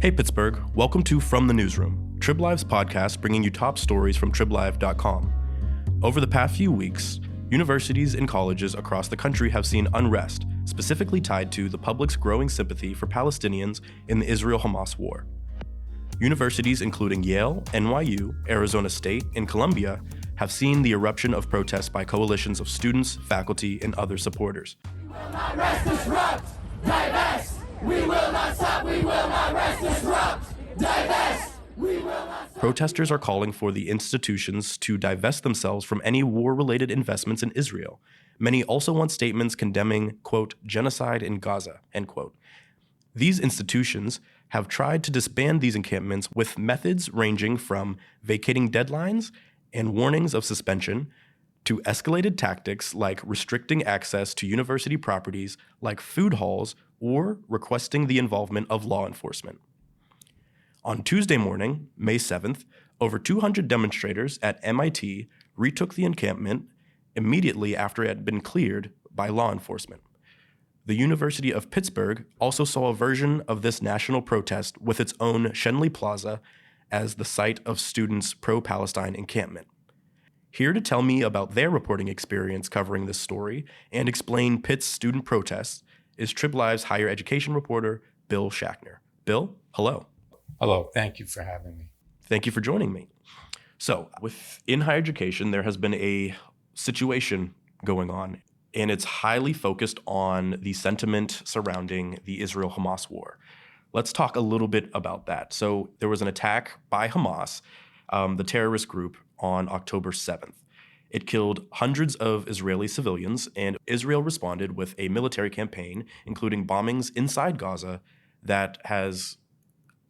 Hey Pittsburgh, welcome to From the Newsroom, TribLive's podcast bringing you top stories from TribLive.com. Over the past few weeks, universities and colleges across the country have seen unrest, specifically tied to the public's growing sympathy for Palestinians in the Israel-Hamas War. Universities including Yale, NYU, Arizona State, and Columbia have seen the eruption of protests by coalitions of students, faculty, and other supporters. We will not rest, disrupt, divest. We will not stop, we will not rest, disrupt, divest. We will not stop. Protesters are calling for the institutions to divest themselves from any war-related investments in Israel. Many also want statements condemning, quote, genocide in Gaza, end quote. These institutions have tried to disband these encampments with methods ranging from vacating deadlines and warnings of suspension to escalated tactics like restricting access to university properties like food halls or requesting the involvement of law enforcement. On Tuesday morning, May 7th, over 200 demonstrators at MIT retook the encampment immediately after it had been cleared by law enforcement. The University of Pittsburgh also saw a version of this national protest with its own Schenley Plaza as the site of students' pro-Palestine encampment. Here to tell me about their reporting experience covering this story and explain Pitt's student protests is TribLive's higher education reporter, Bill Schackner. Bill, hello. Hello, thank you for having me. Thank you for joining me. So, within higher education, there has been a situation going on, and it's highly focused on the sentiment surrounding the Israel-Hamas War. Let's talk a little bit about that. So, there was an attack by Hamas, the terrorist group, on October 7th. It killed hundreds of Israeli civilians, and Israel responded with a military campaign, including bombings inside Gaza, that has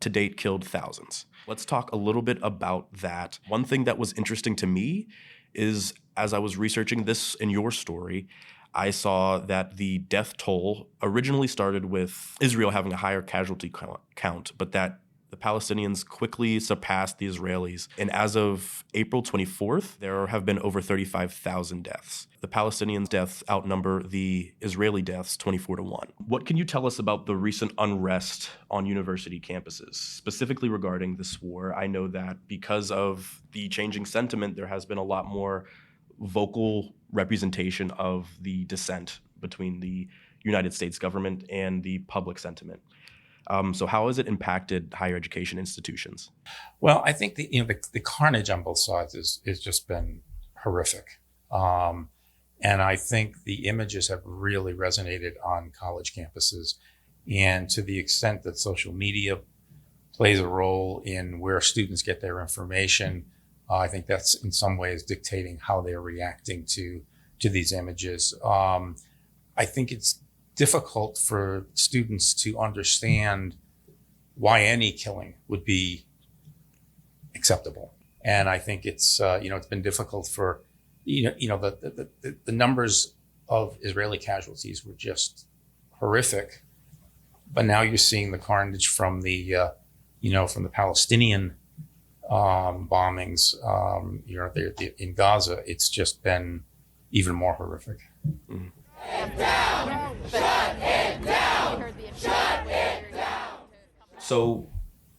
to date killed thousands. Let's talk a little bit about that. One thing that was interesting to me is, as I was researching this in your story, I saw that the death toll originally started with Israel having a higher casualty count, but that the Palestinians quickly surpassed the Israelis. And as of April 24th, there have been over 35,000 deaths. The Palestinians' deaths outnumber the Israeli deaths 24-1. What can you tell us about the recent unrest on university campuses, specifically regarding this war? I know that because of the changing sentiment, there has been a lot more vocal representation of the dissent between the United States government and the public sentiment. So how has it impacted higher education institutions? Well, I think the carnage on both sides is just been horrific. And I think the images have really resonated on college campuses. And to the extent that social media plays a role in where students get their information, I think that's in some ways dictating how they're reacting to these images. I think it's difficult for students to understand why any killing would be acceptable. And I think it's been difficult for, the numbers of Israeli casualties were just horrific. But now you're seeing the carnage from the Palestinian bombings, in Gaza. It's just been even more horrific. Mm-hmm. Down! Shut it down! Shut it down! So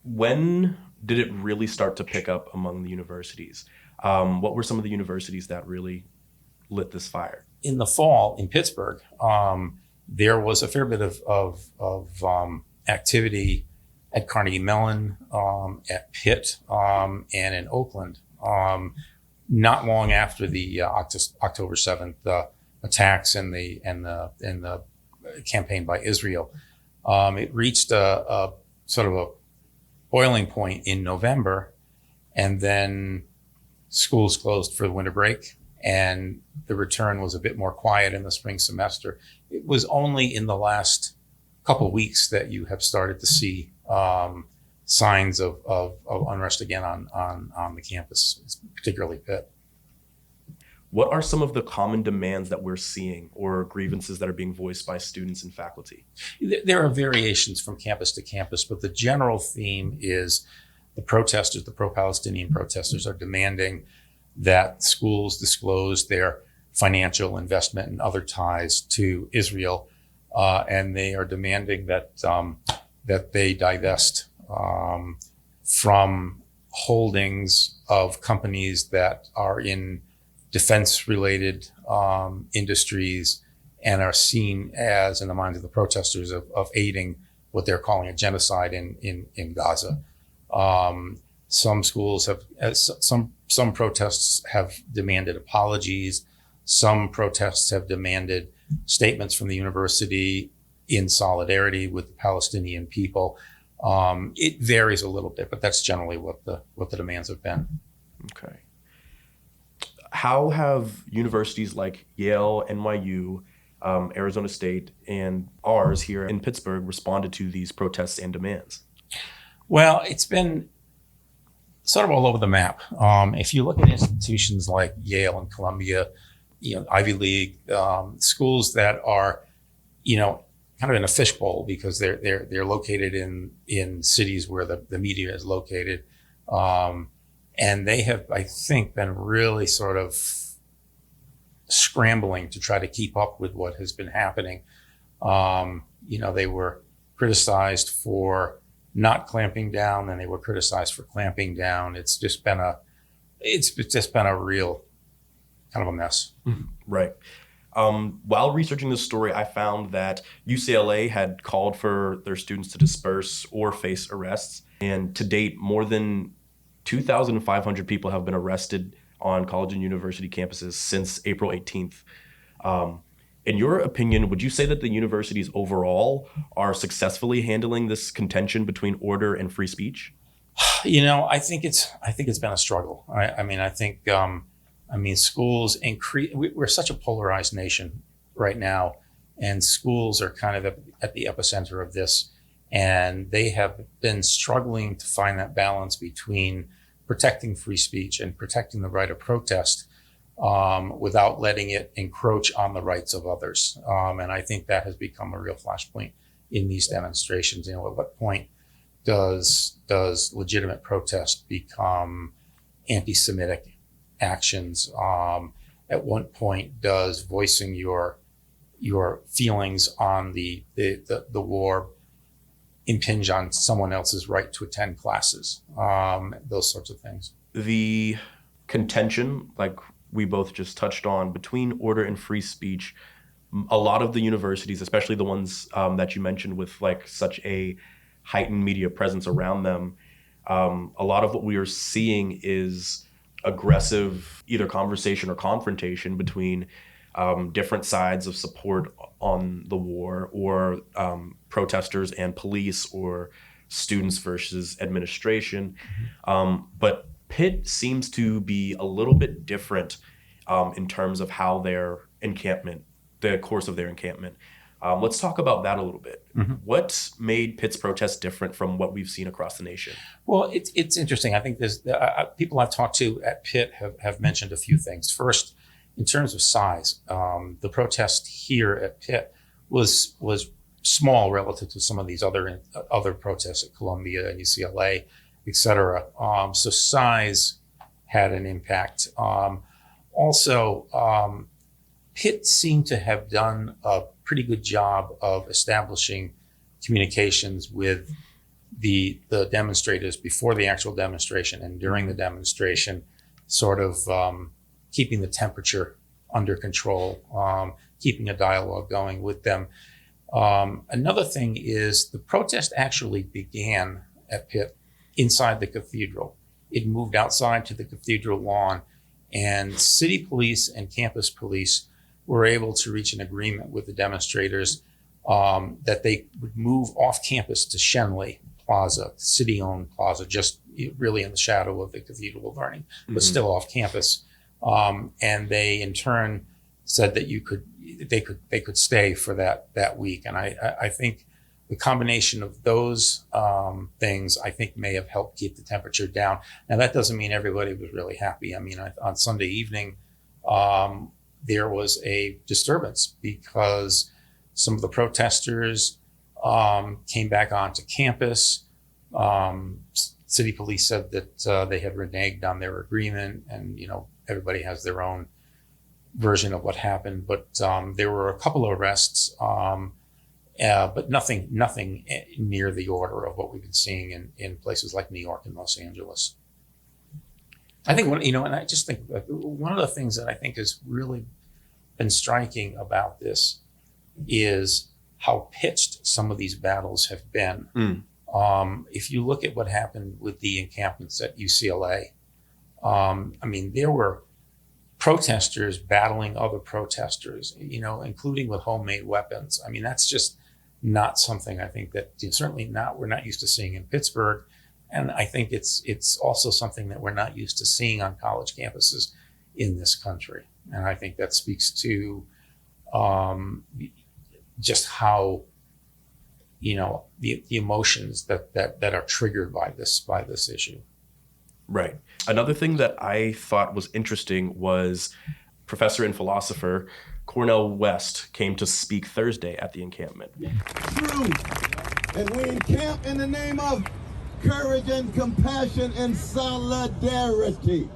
when did it really start to pick up among the universities? What were some of the universities that really lit this fire? In the fall in Pittsburgh, there was a fair bit of activity at Carnegie Mellon, at Pitt, and in Oakland. Not long after the October 7th attacks and the campaign by Israel, it reached a sort of a boiling point in November, and then schools closed for the winter break, and the return was a bit more quiet in the spring semester. It was only in the last couple of weeks that you have started to see signs of unrest again on the campus, particularly Pitt. What are some of the common demands that we're seeing or grievances that are being voiced by students and faculty? There are variations from campus to campus, but the general theme is the pro-Palestinian protesters are demanding that schools disclose their financial investment and other ties to Israel, and they are demanding that they divest from holdings of companies that are in defense-related industries and are seen as, in the minds of the protesters, of aiding what they're calling a genocide in Gaza. Some schools have, some protests have demanded apologies. Some protests have demanded statements from the university in solidarity with the Palestinian people. It varies a little bit, but that's generally what the demands have been. Okay. How have universities like Yale, NYU, Arizona State, and ours here in Pittsburgh responded to these protests and demands? Well, it's been sort of all over the map. If you look at institutions like Yale and Columbia, Ivy League, schools that are, kind of in a fishbowl because they're located in cities where the media is located. And they have, I think, been really sort of scrambling to try to keep up with what has been happening. They were criticized for not clamping down, and they were criticized for clamping down. It's just been a real kind of a mess. Right. While researching this story, I found that UCLA had called for their students to disperse or face arrests. And to date, more than 2,500 people have been arrested on college and university campuses since April 18th. In your opinion, would you say that the universities overall are successfully handling this contention between order and free speech? I think it's been a struggle. I mean, schools we're such a polarized nation right now, and schools are kind of at the epicenter of this. And they have been struggling to find that balance between protecting free speech and protecting the right of protest without letting it encroach on the rights of others. And I think that has become a real flashpoint in these demonstrations. At what point does legitimate protest become anti-Semitic actions? At what point does voicing your feelings on the war impinge on someone else's right to attend classes? Those sorts of things. The contention, like we both just touched on, between order and free speech, a lot of the universities, especially the ones that you mentioned with like such a heightened media presence around them, a lot of what we are seeing is aggressive either conversation or confrontation between different sides of support on the war, or protesters and police, or students versus administration. But Pitt seems to be a little bit different in terms of how the course of their encampment. Let's talk about that a little bit. Mm-hmm. What made Pitt's protests different from what we've seen across the nation? Well, it's interesting. I think there's people I've talked to at Pitt have mentioned a few things. First, in terms of size, the protest here at Pitt was small relative to some of these other protests at Columbia and UCLA, et cetera. So size had an impact. Also, Pitt seemed to have done a pretty good job of establishing communications with the demonstrators before the actual demonstration and during the demonstration, sort of keeping the temperature under control, keeping a dialogue going with them. Another thing is the protest actually began at Pitt inside the cathedral. It moved outside to the cathedral lawn, and city police and campus police were able to reach an agreement with the demonstrators that they would move off campus to Shenley Plaza, city-owned plaza, just really in the shadow of the cathedral burning, but still off campus. And they in turn said that they could stay for that week. And I think the combination of those things, I think, may have helped keep the temperature down. Now, that doesn't mean everybody was really happy. I mean, on Sunday evening, there was a disturbance because some of the protesters came back onto campus. City police said that they had reneged on their agreement, and everybody has their own version of what happened. But there were a couple of arrests, but nothing near the order of what we've been seeing in places like New York and Los Angeles. I think and I just think one of the things that I think has really been striking about this is how pitched some of these battles have been. If you look at what happened with the encampments at UCLA, there were protesters battling other protesters, including with homemade weapons. That's just not something I think that we're not used to seeing in Pittsburgh. And I think it's also something that we're not used to seeing on college campuses in this country. And I think that speaks to just how, the emotions that are triggered by this issue. Right. Another thing that I thought was interesting was professor and philosopher Cornel West came to speak Thursday at the encampment. True. And we encamp in the name of courage and compassion and solidarity.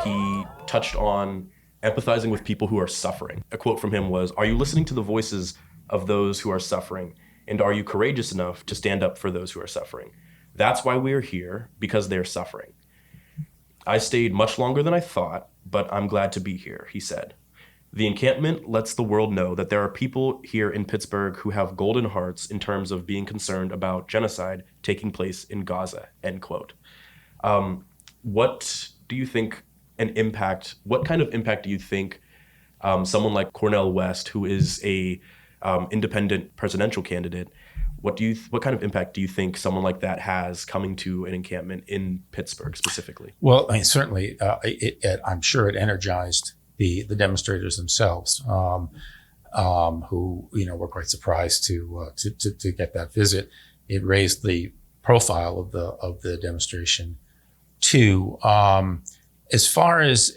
He touched on empathizing with people who are suffering. A quote from him was, "Are you listening to the voices of those who are suffering? And are you courageous enough to stand up for those who are suffering? That's why we are here, because they're suffering. I stayed much longer than I thought, but I'm glad to be here," he said. The encampment lets the world know that there are people here in Pittsburgh who have golden hearts in terms of being concerned about genocide taking place in Gaza, end quote. What do you think what kind of impact do you think someone like Cornel West, who is a independent presidential candidate, what kind of impact do you think someone like that has coming to an encampment in Pittsburgh specifically? Well, certainly, I'm sure it energized the demonstrators themselves, who were quite surprised to get that visit. It raised the profile of the demonstration too. As far as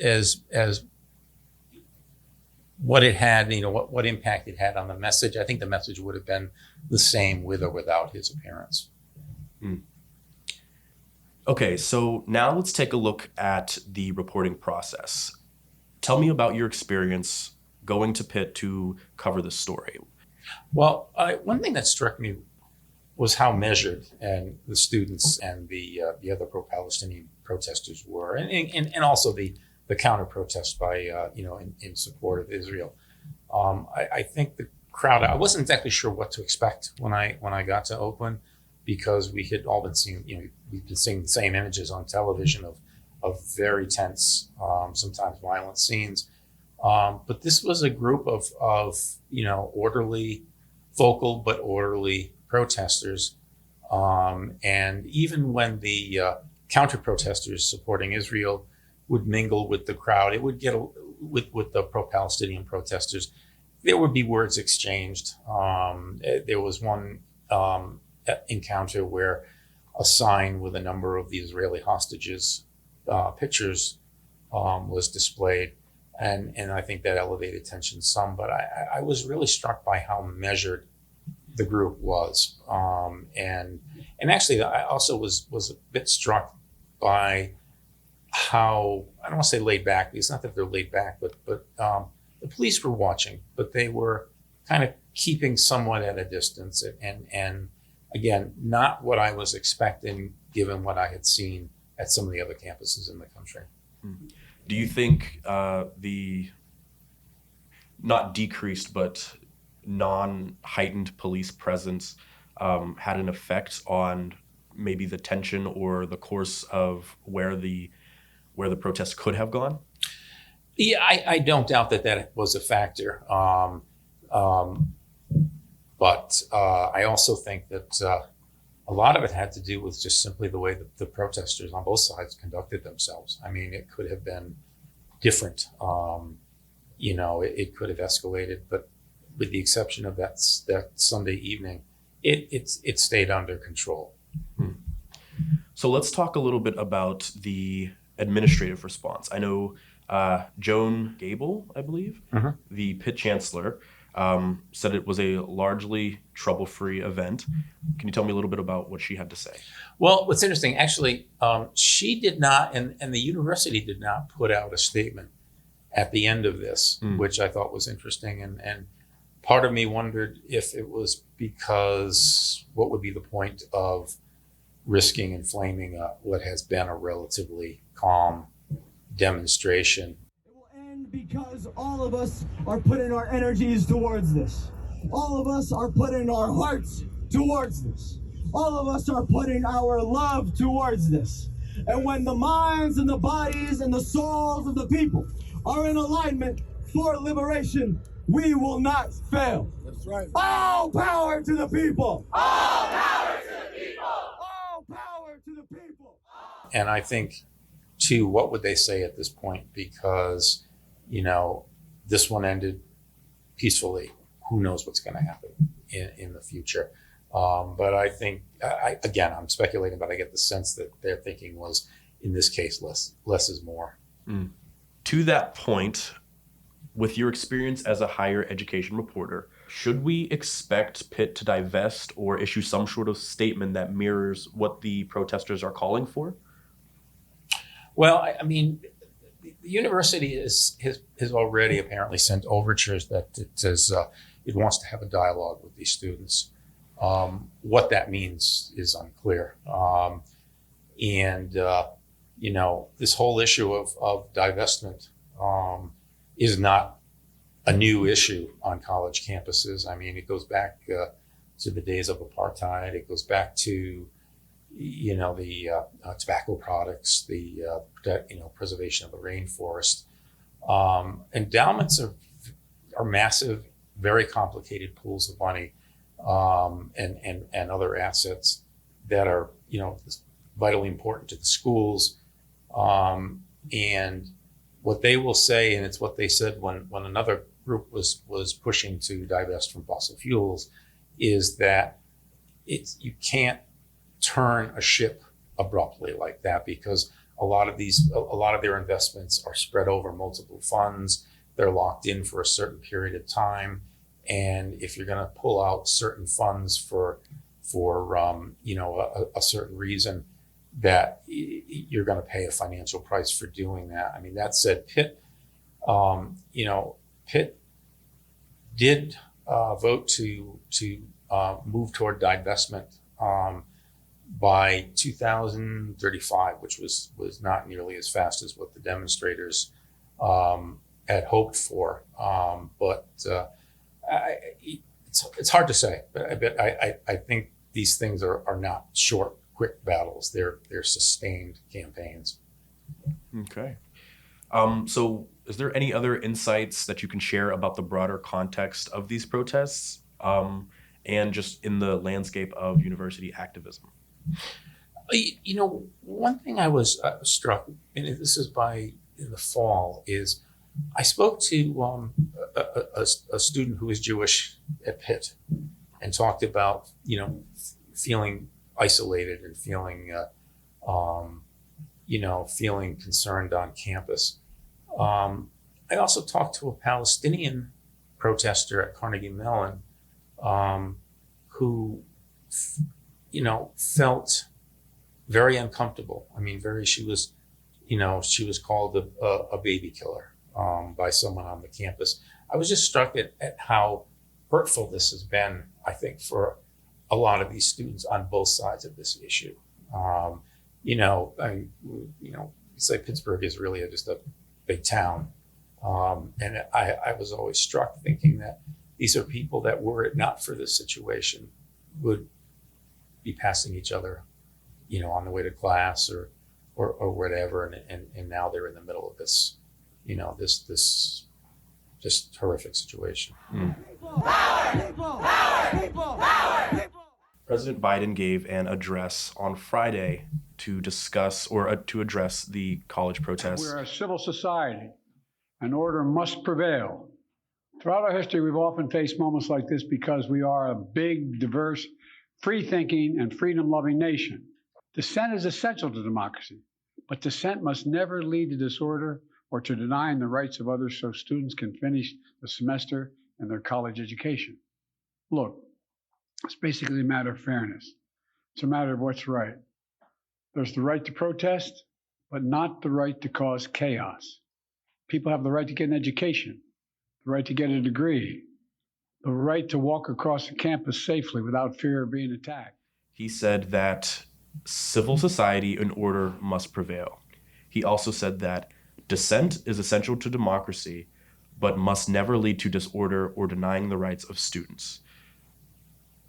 what it had, what impact it had on the message, I think the message would have been the same with or without his appearance. Okay, so now let's take a look at the reporting process. Tell me about your experience going to Pitt to cover this story. Well, one thing that struck me was how measured and the students and the other pro-Palestinian protesters were, and also the counter protest by in support of Israel. I think the crowd. I wasn't exactly sure what to expect when I got to Oakland, because we had all been seeing we've been seeing the same images on television of very tense, sometimes violent scenes. But this was a group of orderly, vocal but orderly protesters. And even when the counter protesters supporting Israel would mingle with the crowd, it would get with the pro-Palestinian protesters, there would be words exchanged. There was one encounter where a sign with a number of the Israeli hostages pictures was displayed, and I think that elevated tension some. But I was really struck by how measured the group was, and actually I also was a bit struck by how, I don't want to say laid back, because it's not that they're laid back, but the police were watching, but they were kind of keeping somewhat at a distance, and again, not what I was expecting given what I had seen at some of the other campuses in the country. Do you think the not decreased but non-heightened police presence had an effect on maybe the tension or the course of where the protests could have gone? Yeah, I don't doubt that was a factor. But I also think that a lot of it had to do with just simply the way that the protesters on both sides conducted themselves. I mean, it could have been different. It could have escalated, but with the exception of that Sunday evening, it stayed under control. So let's talk a little bit about the administrative response. I know Joan Gable, I believe, the Pitt chancellor, said it was a largely trouble-free event. Can you tell me a little bit about what she had to say? Well, what's interesting, actually, she did not, and the university did not put out a statement at the end of this, which I thought was interesting. And part of me wondered if it was because what would be the point of risking inflaming what has been a relatively calm demonstration. It will end because all of us are putting our energies towards this. All of us are putting our hearts towards this. All of us are putting our love towards this. And when the minds and the bodies and the souls of the people are in alignment for liberation, we will not fail. That's right. All power to the people. All power to the people. All power to the people. And I think, too, what would they say at this point? Because, this one ended peacefully. Who knows what's going to happen in the future? But I think, again, I'm speculating, but I get the sense that their thinking was, in this case, less is more. To that point, with your experience as a higher education reporter, should we expect Pitt to divest or issue some sort of statement that mirrors what the protesters are calling for? Well, I mean, the university has already apparently sent overtures that it wants to have a dialogue with these students. What that means is unclear. This whole issue of divestment is not a new issue on college campuses. I mean, it goes back to the days of apartheid. It goes back to, the tobacco products, the preservation of the rainforest. Endowments are massive, very complicated pools of money, and other assets that are, vitally important to the schools. And what they will say, and it's what they said when another group was pushing to divest from fossil fuels, is that you can't turn a ship abruptly like that, because a lot of their investments are spread over multiple funds. They're locked in for a certain period of time, and if you're going to pull out certain funds for a certain reason, that you're going to pay a financial price for doing that. I mean, that said, Pitt did vote to move toward divestment by 2035, which was not nearly as fast as what the demonstrators had hoped for. But it's hard to say. But I think these things are not short, quick battles. They're sustained campaigns. Okay. So is there any other insights that you can share about the broader context of these protests, and just in the landscape of university activism? One thing I was struck, and this is in the fall, is I spoke to a student who is Jewish at Pitt and talked about, feeling isolated and feeling concerned on campus. I also talked to a Palestinian protester at Carnegie Mellon who, felt very uncomfortable. I mean, she was called a baby killer by someone on the campus. I was just struck at how hurtful this has been, I think, for a lot of these students on both sides of this issue. Say Pittsburgh is really just a big town. And I was always struck thinking that these are people that, were it not for this situation, would be passing each other, on the way to class or whatever. And now they're in the middle of this, this just horrific situation. President Biden gave an address on Friday to discuss or to address the college protests. We're a civil society, and order must prevail. Throughout our history, we've often faced moments like this because we are a big, diverse, free-thinking, and freedom-loving nation. Dissent is essential to democracy, but dissent must never lead to disorder or to denying the rights of others so students can finish the semester and their college education. Look, it's basically a matter of fairness. It's a matter of what's right. There's the right to protest, but not the right to cause chaos. People have the right to get an education, the right to get a degree, the right to walk across the campus safely without fear of being attacked. He said that civil society and order must prevail. He also said that dissent is essential to democracy, but must never lead to disorder or denying the rights of students.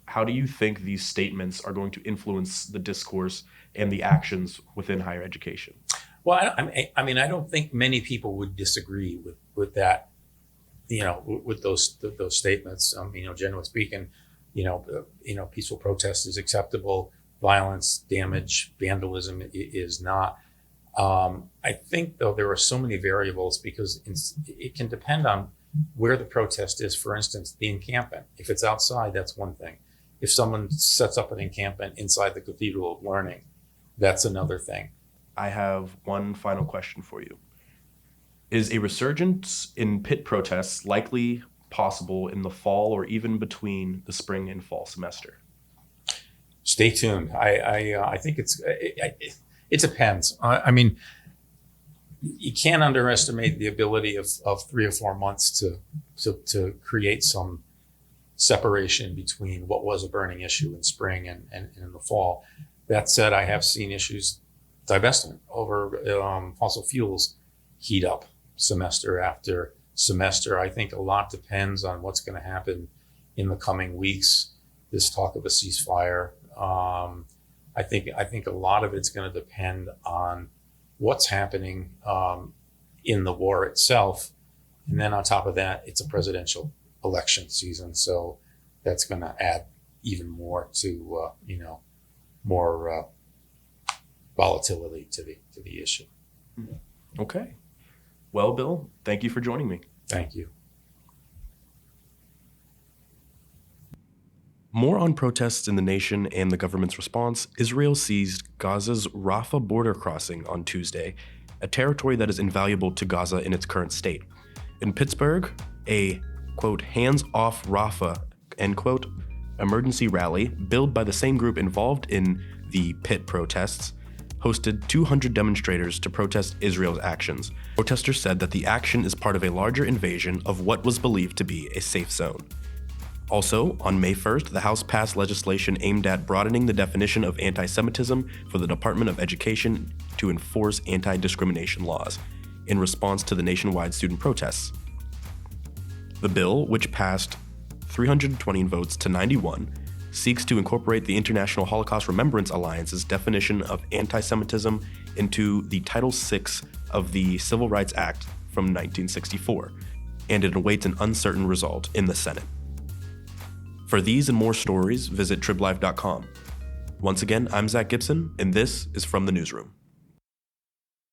How do you think these statements are going to influence the discourse and the actions within higher education? Well, I mean, I don't think many people would disagree with that, with those statements. Generally speaking, peaceful protest is acceptable. Violence, damage, vandalism is not. I think, though, there are so many variables because it can depend on where the protest is. For instance, the encampment. If it's outside, that's one thing. If someone sets up an encampment inside the Cathedral of Learning, that's another thing. I have one final question for you. Is a resurgence in Pitt protests likely possible in the fall or even between the spring and fall semester? Stay tuned. I think it depends. I mean, you can't underestimate the ability of 3 or 4 months to create some separation between what was a burning issue in spring and in the fall. That said, I have seen issues, divestment over fossil fuels, heat up semester after semester. I think a lot depends on what's going to happen in the coming weeks. This talk of a ceasefire. I think a lot of it's going to depend on what's happening in the war itself, and then on top of that, it's a presidential election season, so that's going to add even more to more volatility to the issue. Okay. Well, Bill, thank you for joining me. Thank you. More on protests in the nation and the government's response. Israel seized Gaza's Rafah border crossing on Tuesday, a territory that is invaluable to Gaza in its current state. In Pittsburgh, a, quote, hands-off Rafah, end quote, emergency rally, billed by the same group involved in the Pitt protests, hosted 200 demonstrators to protest Israel's actions. Protesters said that the action is part of a larger invasion of what was believed to be a safe zone. Also, on May 1st, the House passed legislation aimed at broadening the definition of anti-Semitism for the Department of Education to enforce anti-discrimination laws in response to the nationwide student protests. The bill, which passed 320 votes to 91, seeks to incorporate the International Holocaust Remembrance Alliance's definition of anti-Semitism into the Title VI of the Civil Rights Act from 1964, and it awaits an uncertain result in the Senate. For these and more stories, visit TribLive.com. Once again, I'm Zach Gibson, and this is From the Newsroom.